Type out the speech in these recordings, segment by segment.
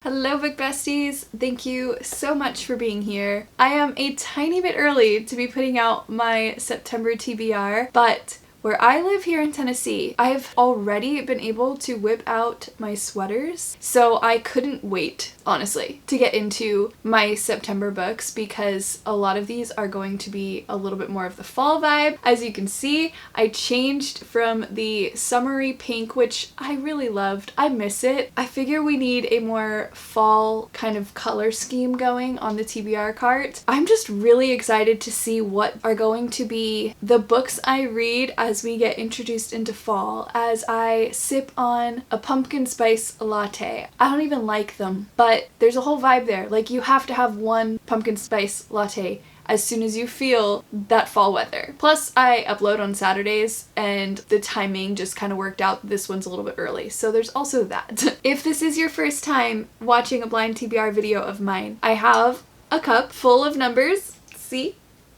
Hello book besties! Thank you so much for being here. I am a tiny bit early to be putting out my September TBR, but where I live here in Tennessee, I've already been able to whip out my sweaters, so I couldn't wait, honestly, to get into my September books because a lot of these are going to be a little bit more of the fall vibe. As you can see, I changed from the summery pink, which I really loved. I miss it. I figure we need a more fall kind of color scheme going on the TBR cart. I'm just really excited to see what are going to be the books I read as we get introduced into fall, as I sip on a pumpkin spice latte. I don't even like them, but there's a whole vibe there. Like, you have to have one pumpkin spice latte as soon as you feel that fall weather. Plus, I upload on Saturdays and the timing just kind of worked out. This one's a little bit early, so there's also that. If this is your first time watching a blind TBR video of mine, I have a cup full of numbers. See?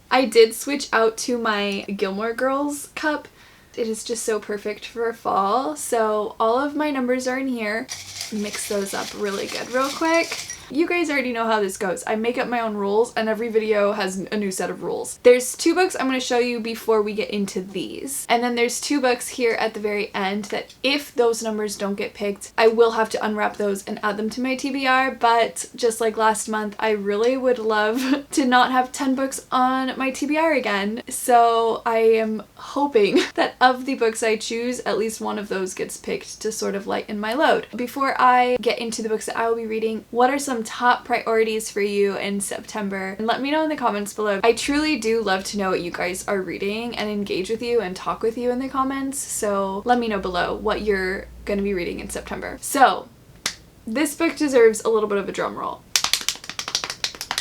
I did switch out to my Gilmore Girls cup. It is just so perfect for fall. So all of my numbers are in here. Mix those up really good real quick. You guys already know how this goes. I make up my own rules and every video has a new set of rules. There's two books I'm going to show you before we get into these. And then there's two books here at the very end that if those numbers don't get picked, I will have to unwrap those and add them to my TBR. But just like last month, I really would love to not have 10 books on my TBR again. So I am hoping that of the books I choose, at least one of those gets picked to sort of lighten my load. Before I get into the books that I will be reading, what are some top priorities for you in September? And let me know in the comments below. I truly do love to know what you guys are reading and engage with you and talk with you in the comments. So let me know below what you're going to be reading in September. So this book deserves a little bit of a drum roll.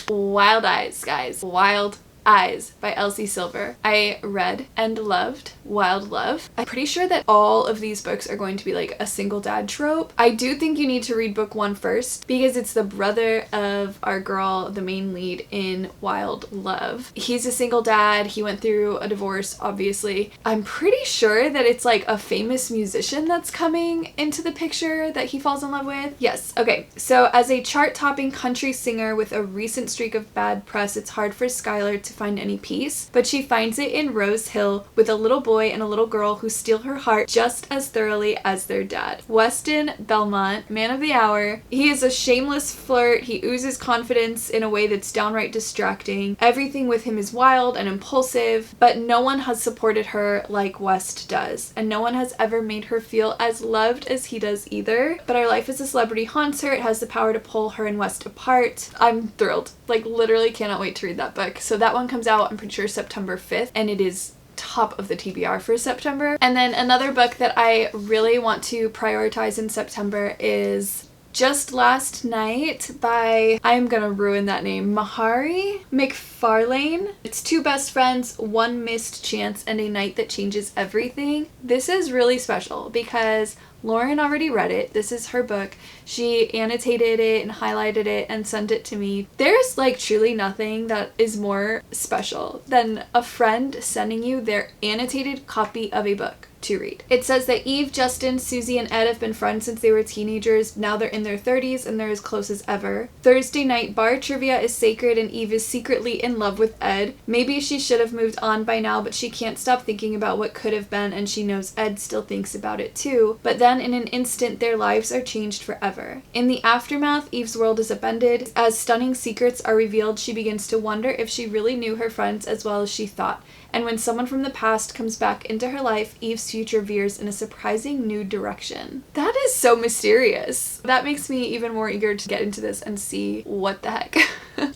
Wild Eyes, guys. Wild Eyes by Elsie Silver. I read and loved Wild Love. I'm pretty sure that all of these books are going to be like a single dad trope. I do think you need to read book one first because it's the brother of our girl, the main lead in Wild Love. He's a single dad. He went through a divorce, obviously. I'm pretty sure that it's like a famous musician that's coming into the picture that he falls in love with. Yes. Okay. So as a chart-topping country singer with a recent streak of bad press, it's hard for Skylar to find any peace, but she finds it in Rose Hill with a little boy and a little girl who steal her heart just as thoroughly as their dad. Weston Belmont, man of the hour. He is a shameless flirt. He oozes confidence in a way that's downright distracting. Everything with him is wild and impulsive, but no one has supported her like West does, and no one has ever made her feel as loved as he does either. But our life as a celebrity haunts her. It has the power to pull her and West apart. I'm thrilled. Like, literally cannot wait to read that book. So that one comes out, I'm pretty sure, September 5th, and it is top of the TBR for September. And then another book that I really want to prioritize in September is Just Last Night by, I'm gonna ruin that name, Mahari McFarlane. It's two best friends, one missed chance, and a night that changes everything. This is really special because Lauren already read it. This is her book. She annotated it and highlighted it and sent it to me. There's like truly nothing that is more special than a friend sending you their annotated copy of a book to read. It says that Eve, Justin, Susie, and Ed have been friends since they were teenagers. Now they're in their 30s and they're as close as ever. Thursday night bar trivia is sacred and Eve is secretly in love with Ed. Maybe she should have moved on by now, but she can't stop thinking about what could have been, and she knows Ed still thinks about it too. But then in an instant, their lives are changed forever. In the aftermath, Eve's world is upended. As stunning secrets are revealed, she begins to wonder if she really knew her friends as well as she thought. And when someone from the past comes back into her life, Eve's future veers in a surprising new direction. That is so mysterious. That makes me even more eager to get into this and see what the heck.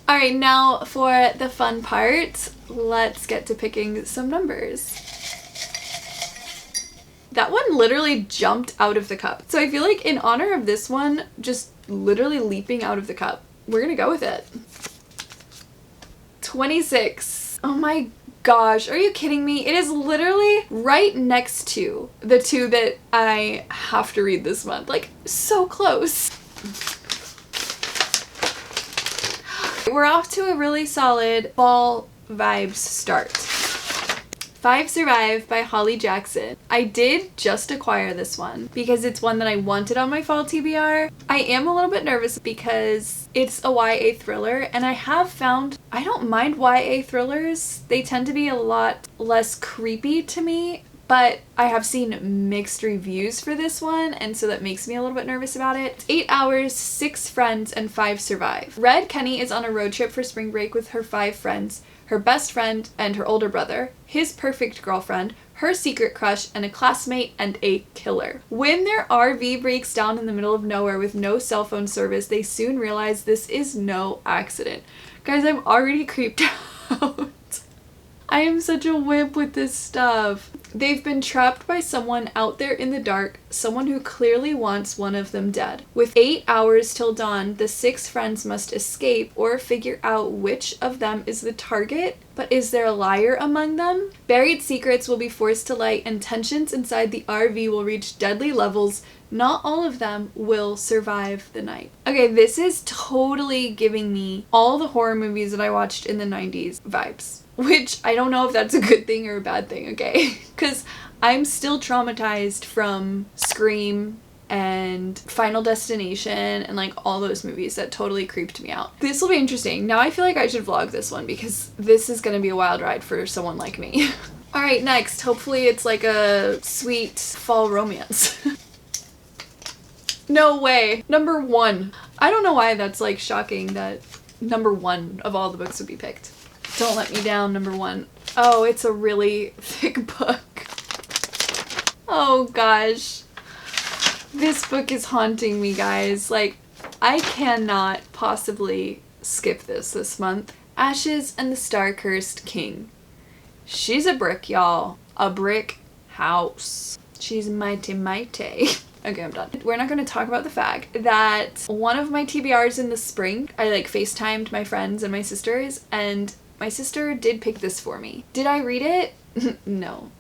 Alright, now for the fun part, let's get to picking some numbers. That one literally jumped out of the cup. So I feel like in honor of this one, just literally leaping out of the cup, we're gonna go with it. 26. Oh my gosh, are you kidding me? It is literally right next to the two that I have to read this month. Like, so close. We're off to a really solid fall vibes start. Five Survive by Holly Jackson. I did just acquire this one because it's one that I wanted on my fall TBR. I am a little bit nervous because it's a YA thriller, and I have found I don't mind YA thrillers. They tend to be a lot less creepy to me, but I have seen mixed reviews for this one, and so that makes me a little bit nervous about it. It's 8 hours, 6 friends, and 5 survive. Red Kenny is on a road trip for spring break with her 5 friends, her best friend and her older brother, his perfect girlfriend, her secret crush, and a classmate and a killer. When their RV breaks down in the middle of nowhere with no cell phone service, they soon realize this is no accident. Guys, I'm already creeped out. I am such a wimp with this stuff. They've been trapped by someone out there in the dark, someone who clearly wants one of them dead. With 8 hours till dawn, the 6 friends must escape or figure out which of them is the target. But is there a liar among them? Buried secrets will be forced to light, and tensions inside the RV will reach deadly levels. Not all of them will survive the night. Okay, this is totally giving me all the horror movies that I watched in the 90s vibes. Which I don't know if that's a good thing or a bad thing, okay? Because I'm still traumatized from Scream and Final Destination and like all those movies that totally creeped me out. This will be interesting. Now I feel like I should vlog this one because this is gonna be a wild ride for someone like me. Alright, next. Hopefully it's like a sweet fall romance. No way. Number 1. I don't know why that's like shocking that number 1 of all the books would be picked. Don't Let Me Down, number 1. Oh, it's a really thick book. Oh gosh. This book is haunting me, guys. Like, I cannot possibly skip this month. Ashes and the Star-Cursed King. She's a brick, y'all. A brick house. She's mighty mighty. Okay, I'm done. We're not going to talk about the fact that one of my TBRs in the spring, I like FaceTimed my friends and my sisters, and my sister did pick this for me. Did I read it? No,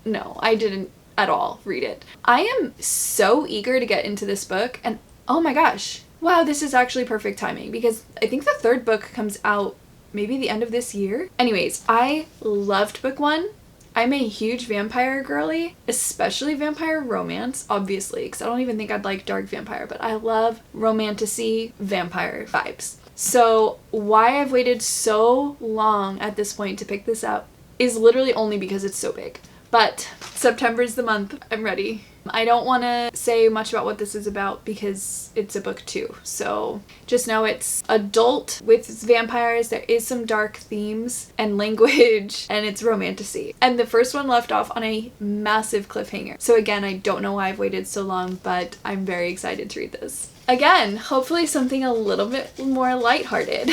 I didn't at all read it. I am so eager to get into this book, and oh my gosh, wow, this is actually perfect timing because I think the 3rd book comes out maybe the end of this year. Anyways, I loved book 1. I'm a huge vampire girly, especially vampire romance, obviously, because I don't even think I'd like dark vampire, but I love romantasy vampire vibes. So why I've waited so long at this point to pick this up is literally only because it's so big. But September's the month. I'm ready. I don't want to say much about what this is about because it's a book too. So just know it's adult with vampires. There is some dark themes and language, and it's romantasy. And the first one left off on a massive cliffhanger. So again, I don't know why I've waited so long, but I'm very excited to read this. Again, hopefully something a little bit more lighthearted.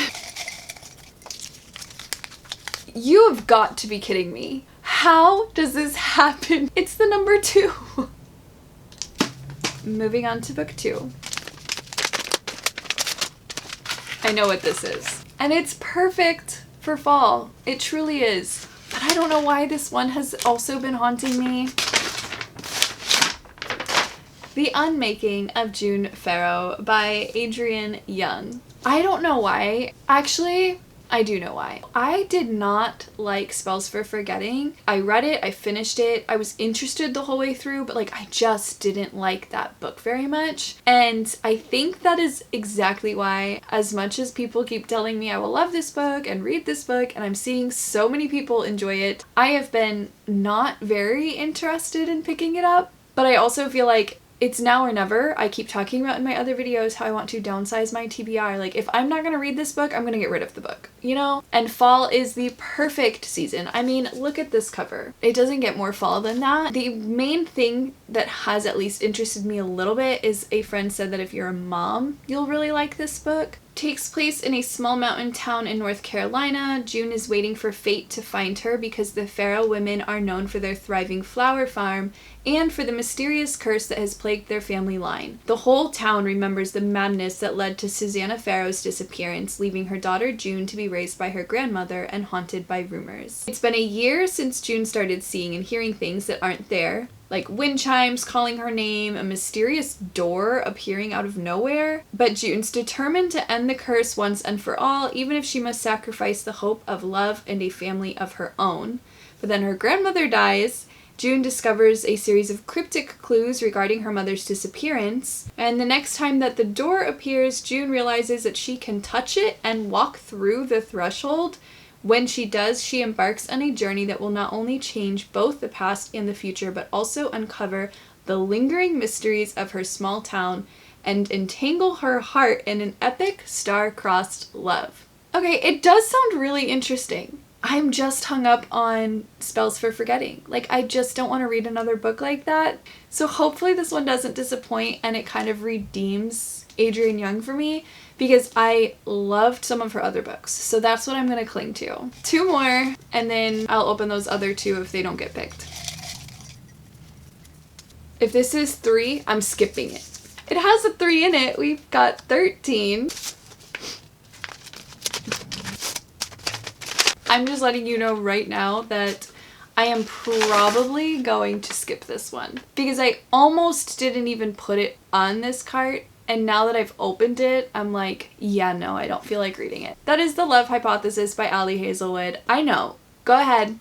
You have got to be kidding me. How does this happen? It's the number 2. Moving on to book 2. I know what this is. And it's perfect for fall. It truly is. But I don't know why this one has also been haunting me. The Unmaking of June Farrow by Adrienne Young. I don't know why. Actually, I do know why. I did not like Spells for Forgetting. I read it, I finished it, I was interested the whole way through, but like I just didn't like that book very much. And I think that is exactly why, as much as people keep telling me I will love this book and read this book, and I'm seeing so many people enjoy it, I have been not very interested in picking it up. But I also feel like it's now or never. I keep talking about in my other videos how I want to downsize my TBR. Like, if I'm not gonna read this book, I'm gonna get rid of the book, you know? And fall is the perfect season. I mean, look at this cover. It doesn't get more fall than that. The main thing that has at least interested me a little bit is a friend said that if you're a mom, you'll really like this book. Takes place in a small mountain town in North Carolina. June is waiting for fate to find her because the Farrow women are known for their thriving flower farm and for the mysterious curse that has plagued their family line. The whole town remembers the madness that led to Susanna Farrow's disappearance, leaving her daughter June to be raised by her grandmother and haunted by rumors. It's been a year since June started seeing and hearing things that aren't there, like wind chimes calling her name, a mysterious door appearing out of nowhere. But June's determined to end the curse once and for all, even if she must sacrifice the hope of love and a family of her own. But then her grandmother dies. June discovers a series of cryptic clues regarding her mother's disappearance, and the next time that the door appears, June realizes that she can touch it and walk through the threshold. When she does, she embarks on a journey that will not only change both the past and the future, but also uncover the lingering mysteries of her small town and entangle her heart in an epic star-crossed love. Okay, it does sound really interesting. I'm just hung up on spells for forgetting. Like, I just don't want to read another book like that. So hopefully this one doesn't disappoint and it kind of redeems Adrienne Young for me, because I loved some of her other books. So that's what I'm going to cling to. 2 more, and then I'll open those other 2 if they don't get picked. If this is 3, I'm skipping it. It has a 3 in it. We've got 13. I'm just letting you know right now that I am probably going to skip this one, because I almost didn't even put it on this cart, and now that I've opened it, I'm like, yeah, no, I don't feel like reading it. That is The Love Hypothesis by Ali Hazelwood. I know. Go ahead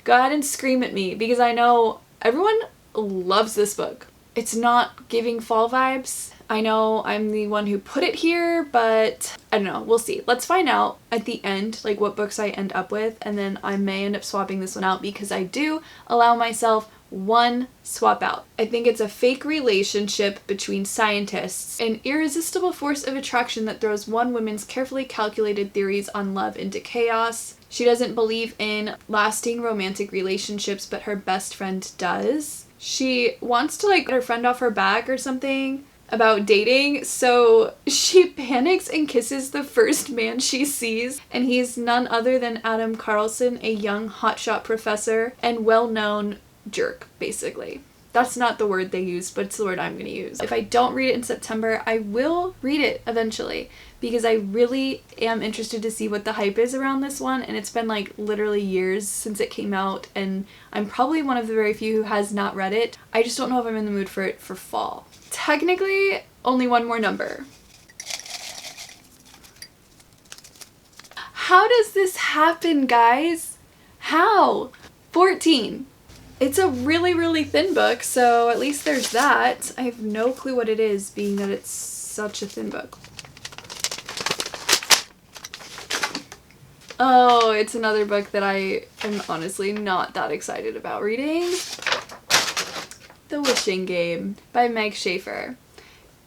and scream at me, because I know everyone loves this book. It's not giving fall vibes. I know I'm the one who put it here, but I don't know. We'll see. Let's find out at the end, like, what books I end up with, and then I may end up swapping this one out, because I do allow myself 1 swap out. I think it's a fake relationship between scientists, an irresistible force of attraction that throws one woman's carefully calculated theories on love into chaos. She doesn't believe in lasting romantic relationships, but her best friend does. She wants to, like, get her friend off her back or something about dating, so she panics and kisses the first man she sees, and he's none other than Adam Carlson, a young hotshot professor and well-known jerk, basically. That's not the word they use, but it's the word I'm going to use. If I don't read it in September, I will read it eventually, because I really am interested to see what the hype is around this one, and it's been like literally years since it came out, and I'm probably one of the very few who has not read it. I just don't know if I'm in the mood for it for fall. Technically, only 1 more number. How does this happen, guys? How? 14. It's a really, really thin book, so at least there's that. I have no clue what it is, being that it's such a thin book. Oh, it's another book that I am honestly not that excited about reading. The Wishing Game by Meg Schaefer.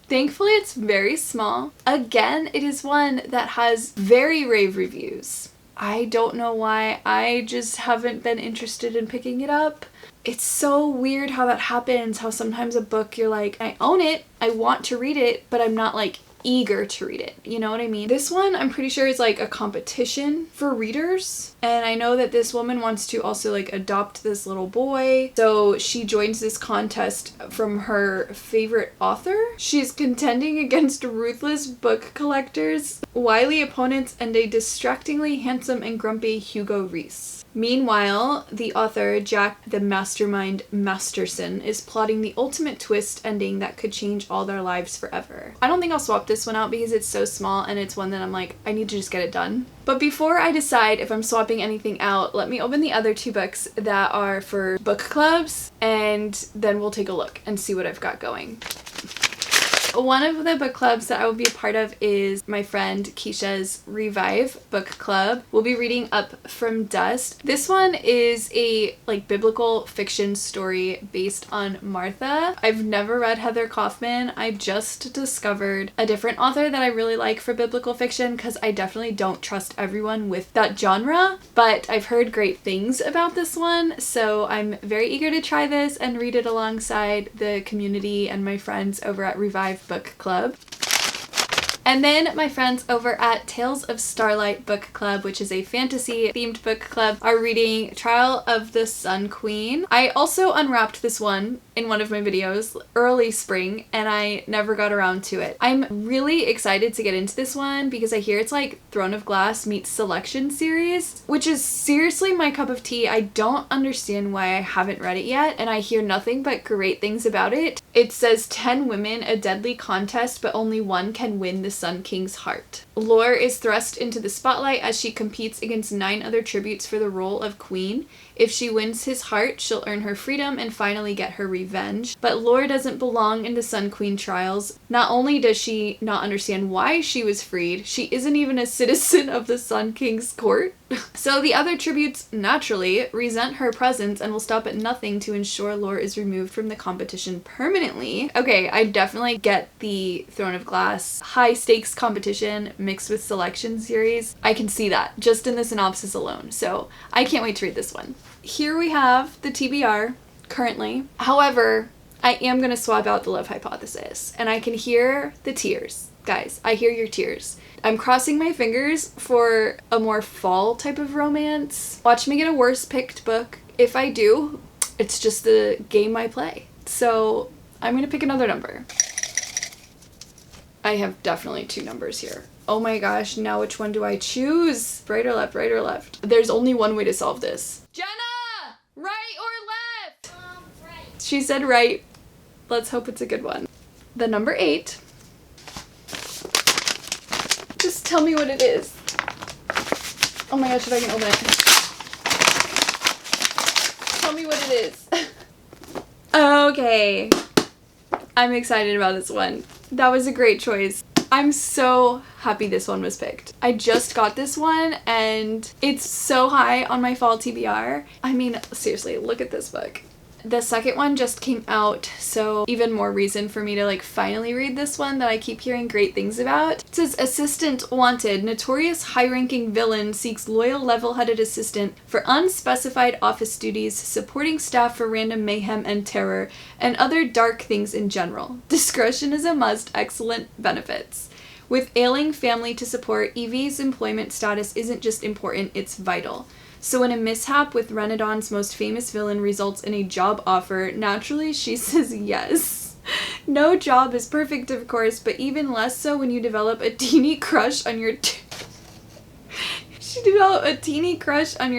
Thankfully, it's very small. Again, it is one that has very rave reviews. I don't know why. I just haven't been interested in picking it up. It's so weird how that happens, how sometimes a book you're like, I own it, I want to read it, but I'm not like eager to read it. You know what I mean? This one I'm pretty sure is like a competition for readers, and I know that this woman wants to also like adopt this little boy, so she joins this contest from her favorite author. She's contending against ruthless book collectors, wily opponents, and a distractingly handsome and grumpy Hugo Reese. Meanwhile, the author, Jack the Mastermind Masterson, is plotting the ultimate twist ending that could change all their lives forever. I don't think I'll swap this one out because it's so small, and it's one that I'm like, I need to just get it done. But before I decide if I'm swapping anything out, let me open the other 2 books that are for book clubs, and then we'll take a look and see what I've got going. One of the book clubs that I will be a part of is my friend Keisha's Revive book club. We'll be reading Up from Dust. This one is a like biblical fiction story based on Martha. I've never read Heather Kaufman. I just discovered a different author that I really like for biblical fiction, because I definitely don't trust everyone with that genre, but I've heard great things about this one, so I'm very eager to try this and read it alongside the community and my friends over at Revive Book Club. And then my friends over at Tales of Starlight Book Club, which is a fantasy themed book club, are reading Trial of the Sun Queen. I also unwrapped this one in one of my videos early spring, and I never got around to it. I'm really excited to get into this one because I hear it's like Throne of Glass meets Selection series, which is seriously my cup of tea. I don't understand why I haven't read it yet, and I hear nothing but great things about it. It says 10 women, a deadly contest, but only one can win the Sun King's heart. Lore is thrust into the spotlight as she competes against 9 other tributes for the role of queen. If she wins his heart, she'll earn her freedom and finally get her revenge. But Lore doesn't belong in the Sun Queen trials. Not only does she not understand why she was freed, she isn't even a citizen of the Sun King's court. So the other tributes, naturally, resent her presence and will stop at nothing to ensure Lore is removed from the competition permanently. Okay, I definitely get the Throne of Glass high stakes competition mixed with selection series. I can see that just in the synopsis alone, so I can't wait to read this one. Here we have the TBR currently. However, I am going to swap out the love hypothesis, and I can hear the tears. Guys, I hear your tears. I'm crossing my fingers for a more fall type of romance. Watch me get a worse picked book. If I do, it's just the game I play. So I'm gonna pick another number. I have definitely 2 numbers here. Oh my gosh, now which one do I choose? Right or left, right or left? There's only one way to solve this. Jenna! Right or left? Right. She said right. Let's hope it's a good one. The number 8. Just tell me what it is. Oh my gosh, if I can open it. Tell me what it is. Okay. I'm excited about this one. That was a great choice. I'm so happy this one was picked. I just got this one and it's so high on my fall TBR. I mean, seriously, look at this book. The second one just came out, so even more reason for me to like finally read this one that I keep hearing great things about. It says, assistant wanted. Notorious high-ranking villain seeks loyal level-headed assistant for unspecified office duties, supporting staff for random mayhem and terror, and other dark things in general. Discretion is a must, excellent benefits. With ailing family to support, Evie's employment status isn't just important, it's vital. So when a mishap with Renadon's most famous villain results in a job offer, naturally she says yes. No job is perfect, of course, but even less so when you develop a teeny crush on your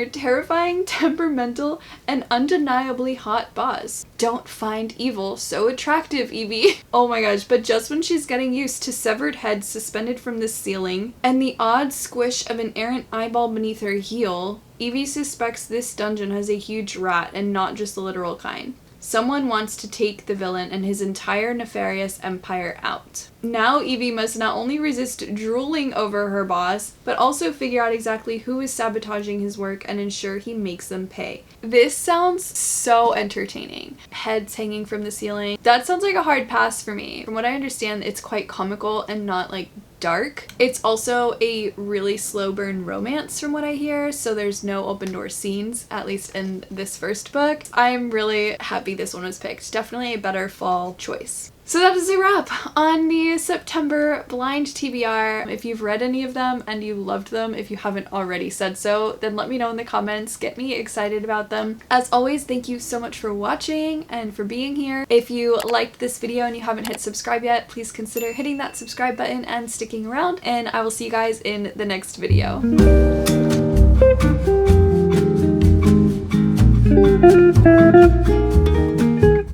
terrifying, temperamental, and undeniably hot boss. Don't find evil so attractive, Evie. Oh my gosh, but just when she's getting used to severed heads suspended from the ceiling and the odd squish of an errant eyeball beneath her heel, Evie suspects this dungeon has a huge rat and not just the literal kind. Someone wants to take the villain and his entire nefarious empire out. Now Evie must not only resist drooling over her boss, but also figure out exactly who is sabotaging his work and ensure he makes them pay. This sounds so entertaining. Heads hanging from the ceiling. That sounds like a hard pass for me. From what I understand, it's quite comical and not like dark. It's also a really slow burn romance from what I hear, so there's no open door scenes, at least in this first book. I'm really happy this one was picked. Definitely a better fall choice. So that is a wrap on the September blind TBR. If you've read any of them and you loved them, if you haven't already said so, then let me know in the comments. Get me excited about them. As always, thank you so much for watching and for being here. If you liked this video and you haven't hit subscribe yet, please consider hitting that subscribe button and sticking around, and I will see you guys in the next video.